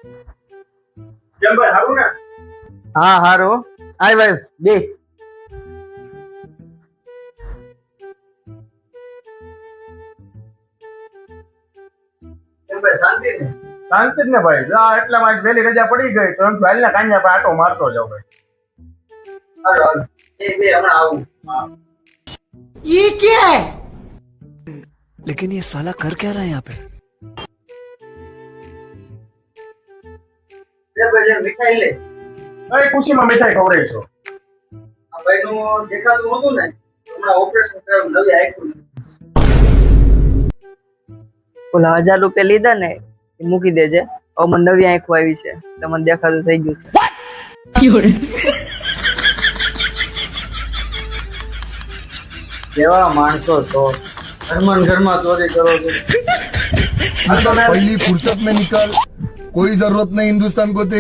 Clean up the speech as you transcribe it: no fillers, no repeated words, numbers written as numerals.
કેમ ભાઈ હારું ને? હા હારું. આય ભાઈ બે. કેમ ભાઈ શાંતિ ને? શાંતિ જ ને ભાઈ. જા એટલામાં આજ વહેલી રજા પડી ગઈ તો એમ તો હાલના કાંજા પર આટો મારતો જાવ ભાઈ. હાલો હાલો. બે હમણાં આવું. હા. ये क्या है? लेकिन ये साला कर क्या रहा है यहाँ पे? લે ભાઈ લે મીઠાઈ લે. એ ખુશીમાં મીઠાઈ ખવડાવી છો. આ ભાઈનું દેખાતું નહોતું ને. હમણાં ઓપરેશન કરાવ્યું નવી આંખું. ઓલા 1000 રૂપિયા લીધા ને એ મૂકી દેજે. હવે મને નવી આંખો આવી છે એટલે મને દેખાતું થઈ ગયું છે. કેવા માણસો છો, ઘરમાં ચોરી કરો છો. पहली फुर्सत में निकल, कोई जरूरत नहीं हिंदुस्तान को तेरी।